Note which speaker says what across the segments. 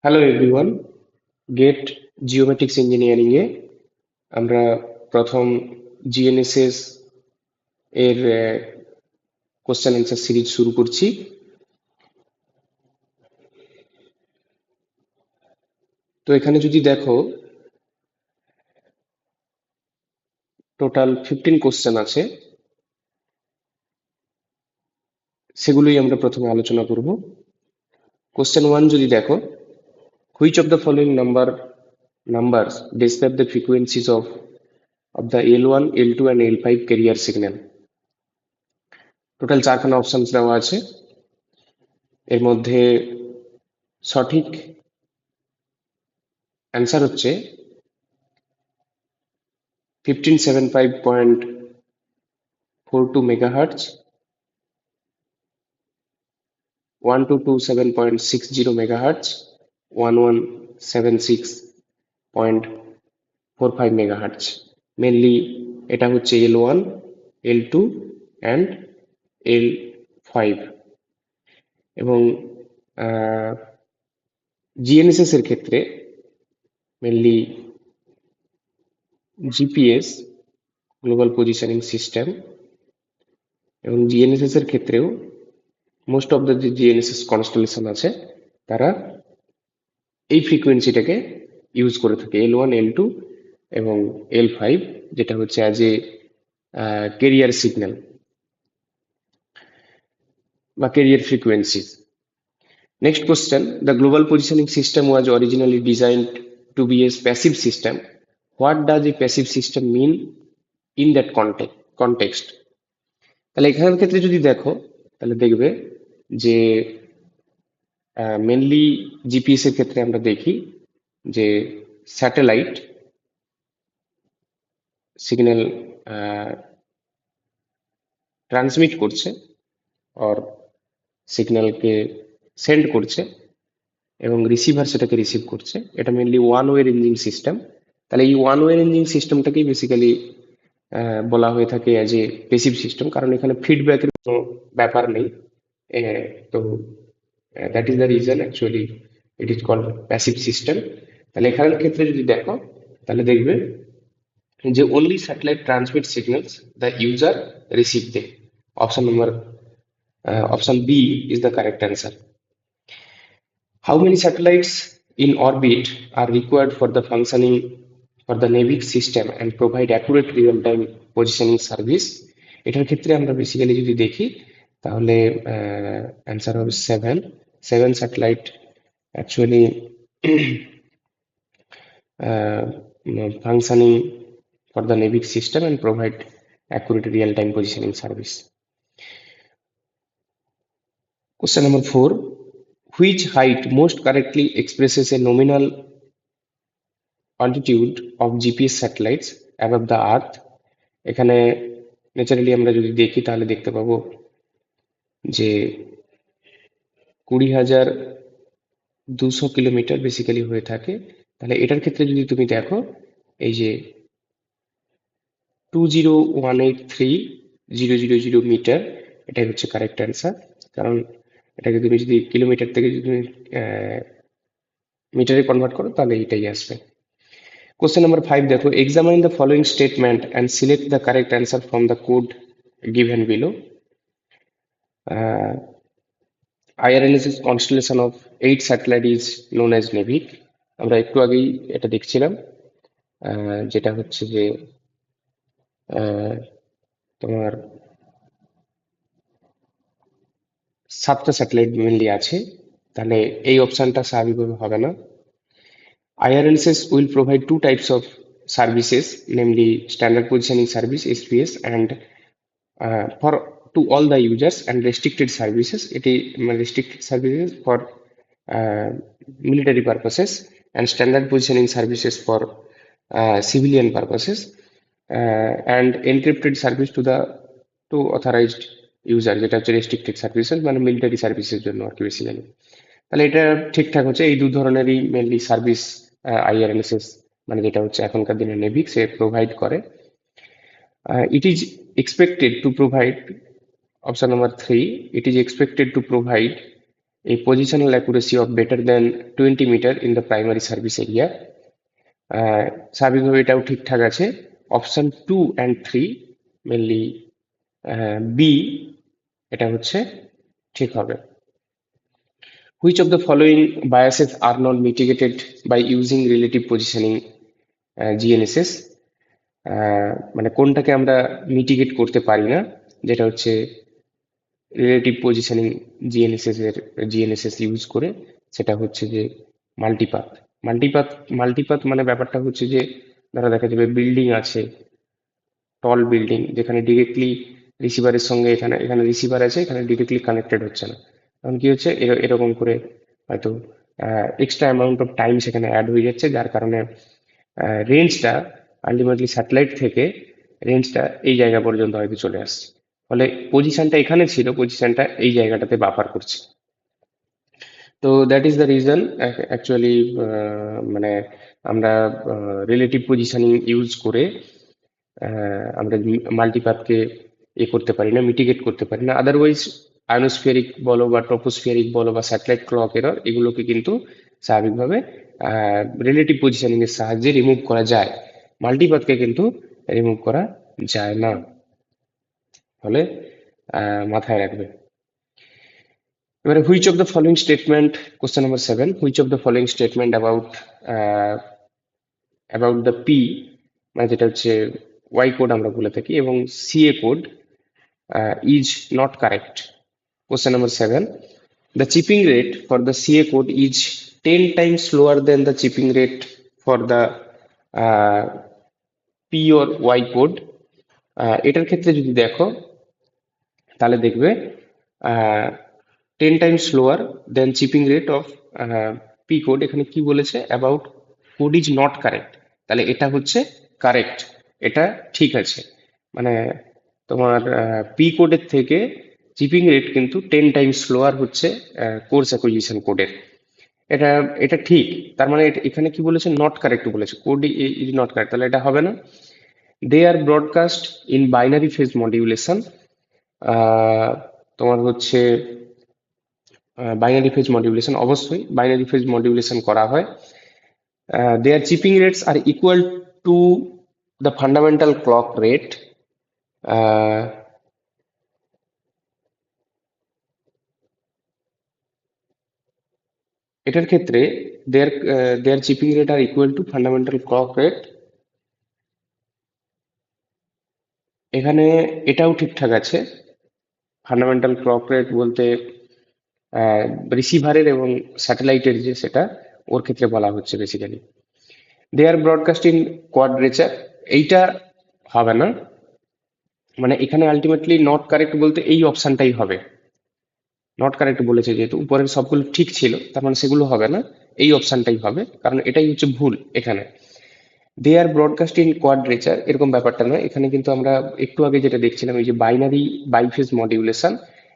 Speaker 1: Hello everyone, gate জিওমেট্রিক্স engineering এ আমরা প্রথম GNSS এর কোশ্চেন অ্যান্সার সিরিজ শুরু করছি। তো এখানে যদি দেখো, টোটাল 15 কোশ্চেন আছে, সেগুলোই আমরা প্রথমে আলোচনা করব। কোশ্চেন 1 যদি দেখো, which of the following numbers describe the frequencies of the L1, L2 and L5 carrier signal। Total চারখানা অপশনস দেওয়া আছে, এর মধ্যে সঠিক অ্যান্সার হচ্ছে 1575.42 মেগাহার্টজ, 1227.60 মেগাহার্টজ, 1176.45 মেগাহার্টজ। মেনলি এটা হচ্ছে L1, L2 অ্যান্ড L5। এবং জিএনএসএস এর ক্ষেত্রে mainly GPS, global positioning system, এবং জিএনএসএস এর ক্ষেত্রেও মোস্ট অফ দ্য যে জিএনএসএস কনস্টেলেশন আছে তারা এই ফ্রিকোয়েন্সিটাকে ইউজ করে থাকে, L1, L2 এবং L5, যেটা হচ্ছে অ্যাজ এ ক্যারিয়ার সিগন্যাল বা carrier frequency. Next question, the global positioning system was originally designed to be a passive system. What does a passive system mean in that context? তাহলে এখানের ক্ষেত্রে যদি দেখো, তাহলে দেখবে যে মেনলি জিপিএস এর ক্ষেত্রে আমরা দেখি যে স্যাটেলাইট সিগন্যাল ট্রান্সমিট করছে আর সিগন্যালকে সেন্ড করছে এবং রিসিভার সেটাকে রিসিভ করছে। এটা mainly one way ranging system. তাহলে এই ওয়ান ওয়ে রেঞ্জিং সিস্টেমটাকেই বেসিক্যালি বলা হয়ে থাকে অ্যাজ এ প্যাসিভ সিস্টেম, কারণ এখানে ফিডব্যাকের কোনো ব্যাপার নেই। তো that is the reason actually it is called passive system. তাহলে এখানের ক্ষেত্রে যদি দেখো, তাহলে দেখবে যে only satellite transmit signals, the user receive them. Option B is the correct answer. How many satellites in orbit are required for the functioning for the NAVIC system and provide accurate real-time positioning service? এটার ক্ষেত্রে আমরা basically যদি দেখি, তাহলে answer হবে 7 satellite actually functioning for the NAVIC system and provide accurate real-time positioning service. Question number 4. Which height most correctly expresses a nominal altitude of GPS satellites above the earth? এখানে naturally আমরা যদি দেখি তাহলে দেখতে পাবো যে 20,200 kilometre basically হয়ে থাকে। তাহলে এটার ক্ষেত্রে যদি তুমি দেখো, এই যে 20183000 মিটার, এটাই হচ্ছে কারেক্ট অ্যান্সার। কারণ এটাকে তুমি যদি কিলোমিটার থেকে যদি তুমি মিটারে কনভার্ট করো তাহলে এটাই আসবে। কোশ্চেন নাম্বার 5 দেখো, examine the following statement and select the correct answer from the code given below. IRNSS constellation of 8 satellite is known as NAVIC। আমরা একটু আগেই এটা দেখছিলাম, যেটা হচ্ছে যে তোমার 7টা স্যাটেলাইট মেনলি আছে। তাহলে এই অপশনটা স্বাভাবিকভাবে হবে না। IRNSS will provide two types of services, namely standard positioning service (SPS) and for to all the users, and restricted services. It is restricted services for military purposes and standard positioning services for civilian purposes, and encrypted service to authorized user, যেটা হচ্ছে restricted services মানে military সার্ভিসের জন্য আর কি basically. তাহলে এটা ঠিকঠাক হচ্ছে, এই দু ধরনেরই মেনলি সার্ভিস IRNSS মানে যেটা হচ্ছে এখনকার দিনে নেভিক সে প্রোভাইড করে। It is expected to provide, option number 3, it is expected to provide a positional accuracy of better than 20 meter in the primary service area. স্বাভাবিকভাবে এটাও ঠিকঠাক আছে। অপশন 2 and 3 মেনলি বি, এটা হচ্ছে ঠিক হবে। Which of the following biases are not mitigated by using relative positioning GNSS? মানে কোনটাকে আমরা মিটিগেট করতে পারি না, যেটা হচ্ছে রিলেটিভ পজিশনিং জিএনএসএস ইউজ করে, সেটা হচ্ছে যে মাল্টিপাথ। মাল্টিপাথ মাল্টিপাথ মানে ব্যাপারটা হচ্ছে যে ধরো দেখা যাবে বিল্ডিং আছে, টল বিল্ডিং, যেখানে ডিরেক্টলি রিসিভারের সঙ্গে এখানে এখানে রিসিভার আছে, এখানে ডিরেক্টলি কানেক্টেড হচ্ছে না। তখন কি হচ্ছে, এরকম করে হয়তো এক্সট্রা অ্যামাউন্ট অফ টাইম সেখানে অ্যাড হয়ে যাচ্ছে, যার কারণে রেঞ্জটা আলটিমেটলি স্যাটেলাইট থেকে রেঞ্জটা এই জায়গা পর্যন্ত হয়তো চলে আসছে। ফলে পজিশনটা এখানে ছিল, পজিশনটা এই জায়গাটাতে বাফার করছে। তো that is the reason actually, মানে আমরা রিলেটিভ পজিশনিং ইউজ করে আমরা মাল্টিপাথকে করতে পারি না, মিটিগেট করতে পারি না। আদারওয়াইজ আয়নোস্ফিয়ারিক বলো বা ট্রপোস্ফিয়ারিক বলো বা স্যাটেলাইট ক্লক এরর, এগুলোকে কিন্তু স্বাভাবিকভাবে রিলেটিভ পজিশনিং এর সাহায্যে রিমুভ করা যায়, মাল্টিপাথকে কিন্তু রিমুভ করা যায় না। ফলে মাথায় রাখবে। এবারে which of the following statement, question number 7, which of the following statement about the P, মানে যেটা হচ্ছে ওয়াই কোড আমরা বলে থাকি, এবং CA code is not correct. Question number 7. The chipping rate for the CA code is 10 times slower than the chipping rate for the uh, P or Y code. এটার ক্ষেত্রে যদি দেখো তাহলে দেখবে 10 times slower than chipping rate of P code. এখানে কি বলেছে, about code is not correct, তাহলে এটা হচ্ছে কারেক্ট, এটা ঠিক আছে। মানে তোমার পি কোডের থেকে চিপিং রেট কিন্তু 10 টাইমস স্লোয়ার হচ্ছে কোর্স অ্যাকুইজিশন কোডের। এটা এটা ঠিক। তার মানে এখানে কি বলেছে, নট কারেক্ট বলেছে, কোড ইজ নট কারেক্ট, তাহলে এটা হবে না। They are broadcast in binary phase modulation, তোমার হচ্ছে বাইনারি ফেজ মডিউলেশন, অবশ্যই বাইনারি ফেজ মডিউলেশন করা হয়। There chipping rates are equal to the fundamental clock rate. এটার ক্ষেত্রে there chipping rate are equal to fundamental clock rate, এখানে এটাও ঠিকঠাক আছে। ফান্ডামেন্টাল ক্লক রেট বলতে রিসিভারের এবং স্যাটেলাইটের যে সেটা, ওর ক্ষেত্রে বলা হচ্ছে basically. They are broadcast in quadrature, এইটা হবে না। মানে এখানে আলটিমেটলি নট কারেক্ট বলতে এই অপশনটাই হবে। নট কারেক্ট বলেছে যেহেতু, উপরের সবগুলো ঠিক ছিল, তার মানে সেগুলো হবে না, এই অপশনটাই হবে, কারণ এটাই হচ্ছে ভুল এখানে। দে আর ব্রডকাস্ট ইন কোয়াড্রেচার, এরকম ব্যাপারটা নয়। এখানে কিন্তু আমরা একটু আগে যেটা দেখছিলাম, এই যে বাইনারি বাইফেজ মডিউলেশন,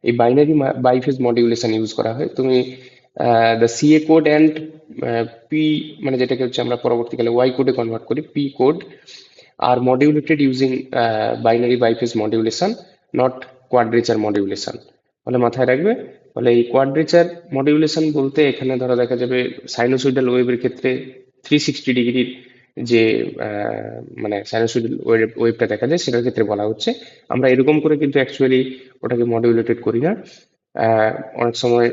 Speaker 1: এই বাইনারি বাইফেজ মডিউলেশন ইউজ করা হয়। তুমি the CA code and P, মানে যেটাকে হচ্ছে আমরা পরবর্তীকালে ওয়াই কোডে কনভার্ট করি, P code are modulated using binary biphase modulation, not quadrature modulation. ফলে মাথায় রাখবে। ফলে এই কোয়াড্রেচার মডিউলেশন বলতে এখানে ধরো দেখা যাবে সাইনোসয়েডাল ওয়েভের ক্ষেত্রে 360 ডিগ্রির যে মানে সাইনোসয়েডাল ওয়েভটা দেখা যায়, সেটার ক্ষেত্রে বলা হচ্ছে। আমরা এরকম করে কিন্তু অ্যাকচুয়ালি ওটাকে মডিউলেটেড করি না। অনেক সময়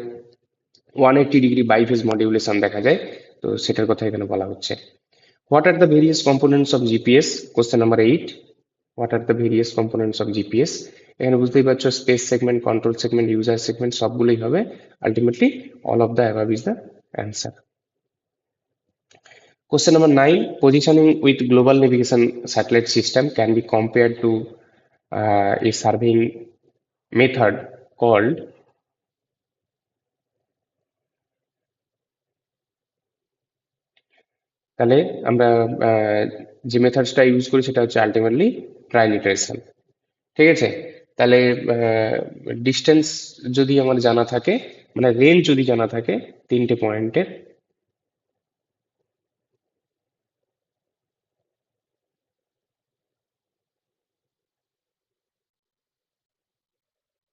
Speaker 1: 180 ডিগ্রি বাইফেজ মডিউলেশন দেখা যায়, তো সেটার কথা এখানে বলা হচ্ছে। What are the various components of GPS? Question number 8. What are the various components of GPS? এখানে বুঝতেই পারছো, space segment, control segment, user segment সবগুলোই হবে। Ultimately all of the above is the answer. Question number 9. Positioning with global navigation satellite system can be compared to a surveying method called, তাহলে আমরা যে মেথডসটা use করি সেটা হচ্ছে ultimately trial iteration. ঠিক আছে, তাহলে ডিস্টেন্স যদি আমার জানা থাকে, মানে রেঞ্জ যদি জানা থাকে 3টে পয়েন্টের,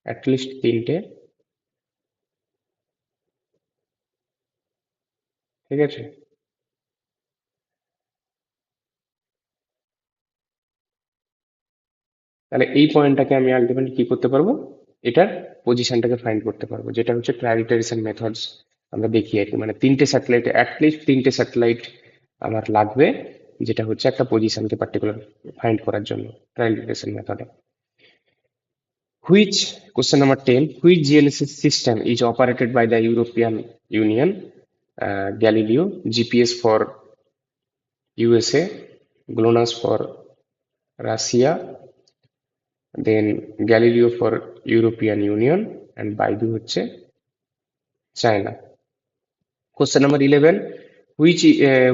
Speaker 1: অ্যাটলিস্ট 3টে, ঠিক আছে। তাহলে এই পয়েন্টটাকে আমি আলটিমেটলি কি করতে পারবো, এটার পজিশনটাকে ফাইন্ড করতে পারবো, যেটা হচ্ছে প্রায়োরিটাইজেশন মেথডস আমরা দেখি আর কি। মানে তিনটে স্যাটেলাইট, অ্যাটলিস্ট তিনটে স্যাটেলাইট আমার লাগবে, যেটা হচ্ছে একটা পজিশনকে পার্টিকুলার ফাইন্ড করার জন্য প্রায়োরিটাইজেশন মেথডে। Which, question number 10, which GNSS system is operated by the European Union? Galileo, GPS for USA, GLONASS for Russia, then Galileo for European Union, and Baidu হচ্ছে China. Question number 11,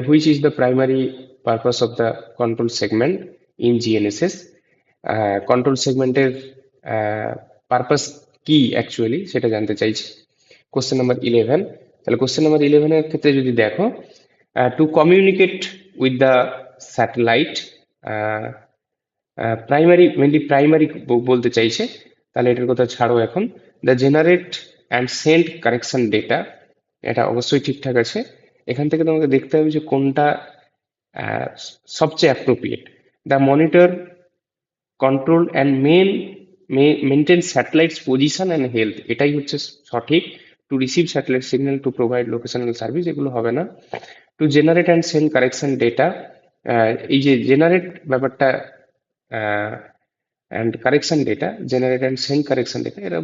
Speaker 1: which is the primary purpose of the control segment in GNSS? Control সেগমেন্টের purpose কি actually সেটা জানতে চাইছি। Question number 11, তাহলে question number 11-এর ক্ষেত্রে যদি দেখো, to communicate with the satellite, primary, mainly primary বলতে চাইছে, তাহলে এটার কথা ছাড়ো এখন। The generate and send correction data, এটা অবশ্যই ঠিকঠাক আছে। এখান থেকে তোমাকে দেখতে হবে যে কোনটা সবচেয়ে appropriate. The monitor, control and maintain satellites position and health, এটাই হচ্ছে সঠিক। To receive satellite signal to provide locational service, এগুলো হবে না। To generate and send correction data, এই যে জেনারেট ব্যাপারটা and correction data, generate and send correction data, এটা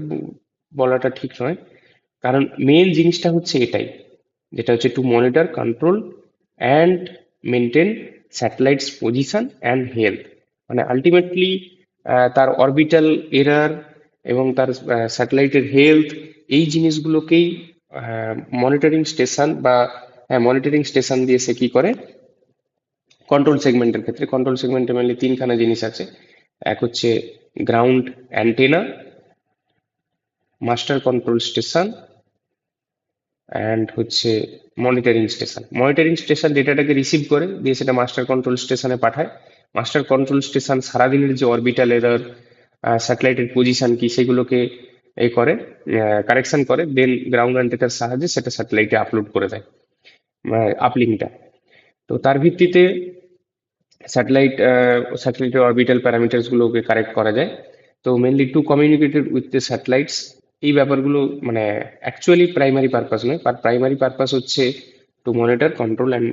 Speaker 1: বলাটা ঠিক নয়, কারণ মেন জিনিসটা হচ্ছে এটাই, যেটা হচ্ছে to monitor, control and maintain satellites position and health. মানে আলটিমেটলি তার অরবিটাল এরার এবং তার স্যাটেলাইটের হেলথ, এই জিনিসগুলোকেই মনিটরিং স্টেশন বা মনিটরিং স্টেশন দিয়ে সে কি করে। কন্ট্রোল সেগমেন্টের ক্ষেত্রে কন্ট্রোল সেগমেন্টে মেনলি তিনখানা জিনিস আছে, এক হচ্ছে ground antenna, master control station and হচ্ছে মনিটরিং স্টেশন। মনিটরিং স্টেশন ডেটাটাকে রিসিভ করে দিয়ে সেটা মাস্টার কন্ট্রোল স্টেশনে পাঠায়। মাস্টার কন্ট্রোল স্টেশন সারাদিনের যে অরবিটাল এরর, স্যাটেলাইটের পজিশন কি, সেগুলোকে করে কারেকশন করে, দেন গ্রাউন্ড অ্যান্টেনার সাহায্যে সেটা স্যাটেলাইটে আপলোড করে দেয় আপলিংটা। তো তার ভিত্তিতে স্যাটেলাইটের অরবিটাল প্যারামিটার্স গুলোকে কারেক্ট করা যায়। তো mainly to communicated with the satellites, এই ব্যাপারগুলো মানে অ্যাকচুয়ালি প্রাইমারি পারপাস নয়, প্রাইমারি পারপাস হচ্ছে to monitor, control and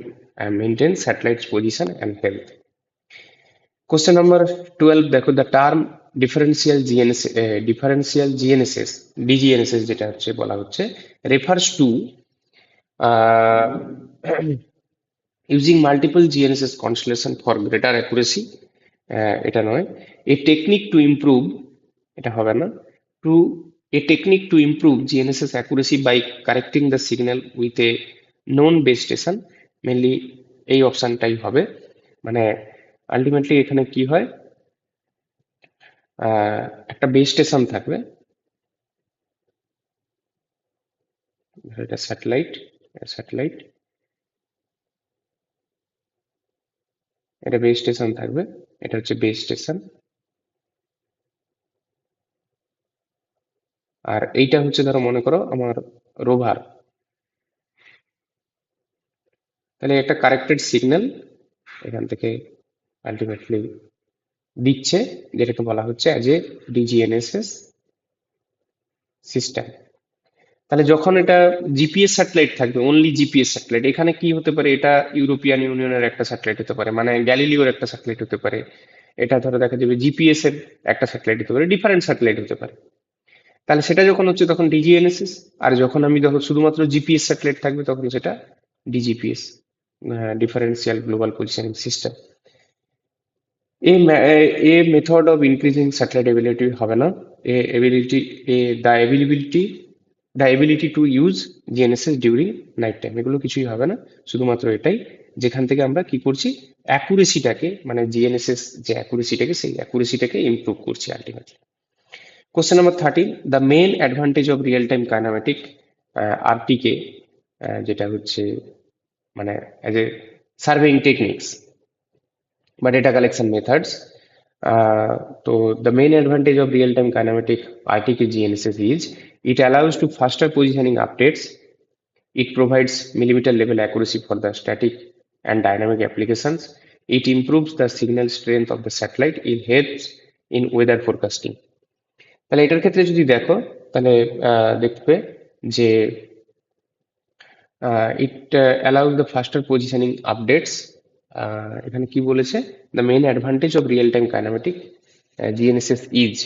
Speaker 1: maintain satellites position and health. Question number 12, দেখো the term differential GNSS, DGNSS যেটা হচ্ছে বলা হচ্ছে, refers to using multiple GNSS constellation for greater accuracy, এটা নয়। এ টেকনিক টু ইমপ্রুভ, এটা হবে না। To a technique to improve GNSS accuracy by correcting the signal with a known base station, mainly এই অপশনটাই হবে। মানে আলটিমেটলি এখানে কি হয়, একটা বেস স্টেশন থাকবে, এটা স্যাটেলাইট, স্যাটেলাইট, এটা বেস স্টেশন থাকবে, এটা হচ্ছে বেস স্টেশন, আর এইটা হচ্ছে ধরো মনে করো আমার রোভার। তাহলে একটা কারেক্টেড সিগন্যাল এখান থেকে আলটিমেটলি দিচ্ছে, যেটাকে বলা হচ্ছে অ্যাজ এ ডিজিএনএসএস সিস্টেম। তাহলে যখন এটা জিপিএস স্যাটেলাইট থাকবে, অনলি জিপিএস স্যাটেলাইট, এখানে কি হতে পারে, এটা ইউরোপিয়ান ইউনিয়নের একটা স্যাটেলাইট হতে পারে, মানে গ্যালিলিওর একটা স্যাটেলাইট হতে পারে, এটা ধরো দেখা যাবে জিপিএস এর একটা স্যাটেলাইট হতে পারে, ডিফারেন্ট স্যাটেলাইট হতে পারে। তাহলে সেটা যখন হচ্ছে তখন ডিজিএনএসএস, আর যখন আমি যখন শুধুমাত্র জিপিএস স্যাটেলাইট থাকবে তখন সেটা DGPS, differential global positioning system. A method of increasing satellite ability হবে না। A ability, the ability to use GNSS during night time, এগুলো কিছুই হবে না। শুধুমাত্র এটাই, যেখান থেকে আমরা কি করছি, অ্যাকুরেসিটাকে, মানে জিএনএসএস যে অ্যাকুরেসিটাকে, সেই অ্যাকুরেসিটাকে ইমপ্রুভ করছি ultimately. Question number 13, the main advantage of real time kinematic, RTK, যেটা হচ্ছে মানে অ্যাজ এ সার্ভেইং টেকনিক্স বা data collection methods. So the main advantage of real-time kinematic RTK GNSS is it allows to faster positioning updates. It provides millimeter level accuracy for the static and dynamic applications. It improves the signal strength of the satellite. It helps in weather forecasting. তাহলে এটার ক্ষেত্রে যদি দেখো তাহলে দেখবে যে it allows the faster positioning updates. এখানে কি বলেছে, the main advantage of real time kinematic GNSS is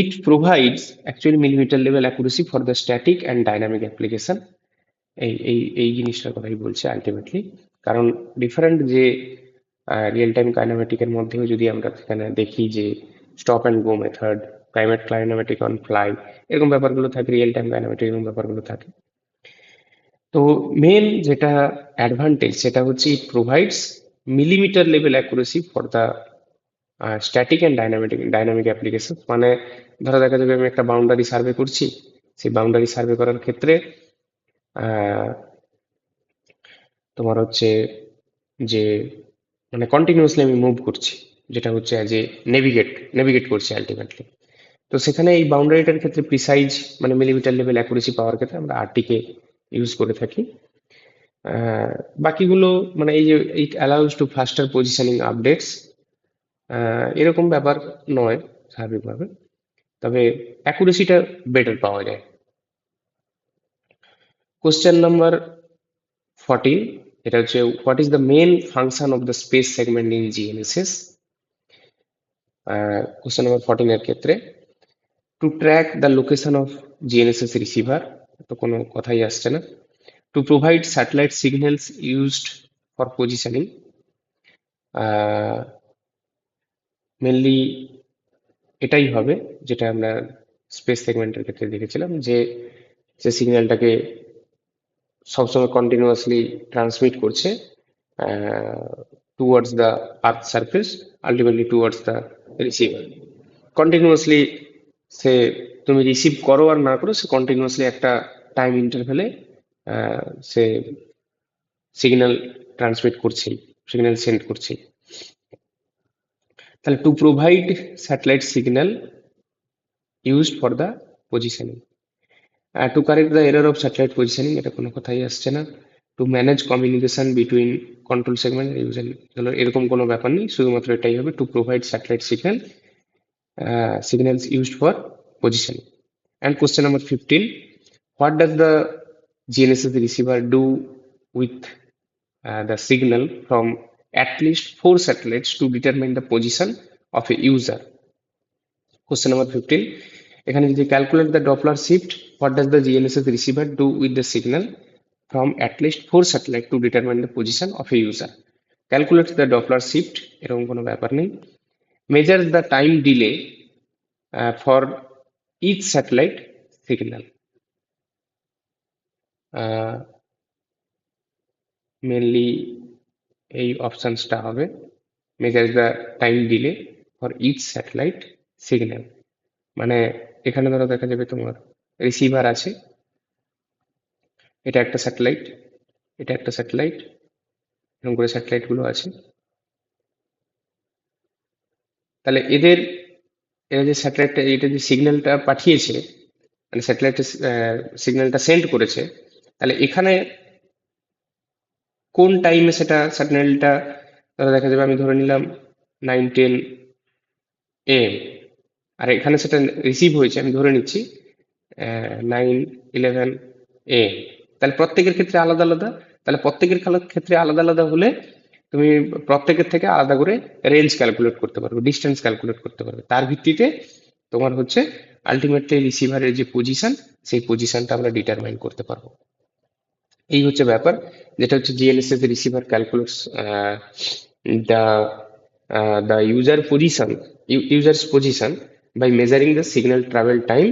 Speaker 1: it provides actually millimeter level accuracy for the static and dynamic application. এই জিনিসটার কথাই বলছে আলটিমেটলি, কারণ ডিফারেন্ট যে রিয়েল টাইম কাইনেমেটিকের মধ্যেও যদি আমরা সেখানে দেখি যে stop and go method, climate kinematic on fly, এরকম ব্যাপারগুলো থাকে, রিয়েল টাইম কাইনেমেটিক এরকম ব্যাপারগুলো থাকে। তো মেন যেটা অ্যাডভান্টেজ সেটা হচ্ছে ইট provides millimetre level accuracy for the static and dynamic application. মানে ধরো দেখা যাবে আমি একটা বাউন্ডারি সার্ভে করছি, সেই বাউন্ডারি সার্ভে করার ক্ষেত্রে তোমার হচ্ছে যে মানে কন্টিনিউয়াসলি আমি মুভ করছি, যেটা হচ্ছে অ্যাজ এ নেভিগেট করছি আলটিমেটলি। তো সেখানে এই বাউন্ডারিটার ক্ষেত্রে প্রিসাইজ মানে মিলিমিটার লেভেল অ্যাকুরেসি পাওয়ার ক্ষেত্রে আমরা আরটিকে ইউজ করে থাকি। বাকিগুলো মানে এই যে it allows to faster positioning updates, এরকম ব্যাপার নয় স্বাভাবিকভাবে, তবে অ্যাকুরেসিটা বেটার পাওয়া যায়। কোশ্চেন নাম্বার 14, এটা হচ্ছে what is the main function of the space segment in GNSS. Question number 14 এর ক্ষেত্রে to track the location of GNSS receiver, তো কোনো কথাই আসছে না। To provide satellite signals used for positioning, mainly এটাই হবে যেটা আমরা স্পেস সেগমেন্টের ক্ষেত্রে দেখেছিলাম, যে যে সিগন্যালটাকে সবসময় কন্টিনিউয়াসলি ট্রান্সমিট করছে towards the earth surface, ultimately towards the receiver. Continuously সে তুমি রিসিভ করো আর না করো, সে কন্টিনিউয়াসলি একটা টাইম ইন্টারভেলে সে সিগন্যাল ট্রান্সমিট করছেই, সিগন্যাল সেন্ড করছেই। তাহলে to provide satellite signal used for the positioning, to correct the error of satellite positioning, এটা কোনো কথাই আসছে না। To manage communication between control segment user, এরকম কোনো ব্যাপার নেই, শুধুমাত্র এটাই হবে two provide satellite signals used for positioning. And question number 15, what does the GNSS receiver do with the signal from at least 4 satellites to determine the position of a user? Question number 15, এখানে যদি calculate the Doppler shift, what does the GNSS receiver do with the signal from at least 4 satellites to determine the position of a user? Calculate the Doppler shift, এরকম কোনো ব্যাপার নেই। Measures the time delay for each satellite signal, mainly এই অপশনসটা হবে measure the time delay for each satellite signal. মানে এখানে ধরো দেখা যাবে তোমার রিসিভার আছে, এটা একটা স্যাটেলাইট, এটা একটা স্যাটেলাইট, এরকম করে স্যাটেলাইট গুলো আছে। তাহলে এরা যে স্যাটেলাইটটা, এটা যে সিগন্যালটা পাঠিয়েছে, মানে স্যাটেলাইটের সিগন্যালটা সেন্ড করেছে, তাহলে এখানে কোন টাইমে সেটা সিগন্যালটা ধরো দেখা যাবে আমি ধরে নিলাম 9:10 AM, আর এখানে সেটা রিসিভ হয়েছে আমি ধরে নিচ্ছি 9:11 AM। তাহলে প্রত্যেকের ক্ষেত্রে আলাদা আলাদা, তাহলে প্রত্যেকের ক্ষেত্রে আলাদা আলাদা হলে তুমি প্রত্যেকের থেকে আলাদা করে রেঞ্জ ক্যালকুলেট করতে পারবে, ডিস্টেন্স ক্যালকুলেট করতে পারবে, তার ভিত্তিতে তোমার হচ্ছে আলটিমেটলি রিসিভারের যে পজিশন, সেই পজিশনটা আমরা ডিটারমাইন করতে পারবো। এই হচ্ছে ব্যাপার, যেটা হচ্ছে GNSS receiver calculates the user's position by measuring the signal travel time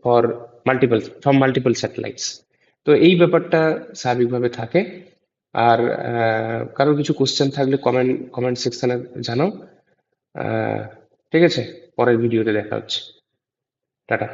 Speaker 1: for multiple satellites. তো এই ব্যাপারটা স্বাভাবিকভাবে থাকে। আর কারোর কিছু কোশ্চেন থাকলে কমেন্ট সেকশনে জানাও। ঠিক আছে, পরের ভিডিওতে দেখা হচ্ছে। টাটা।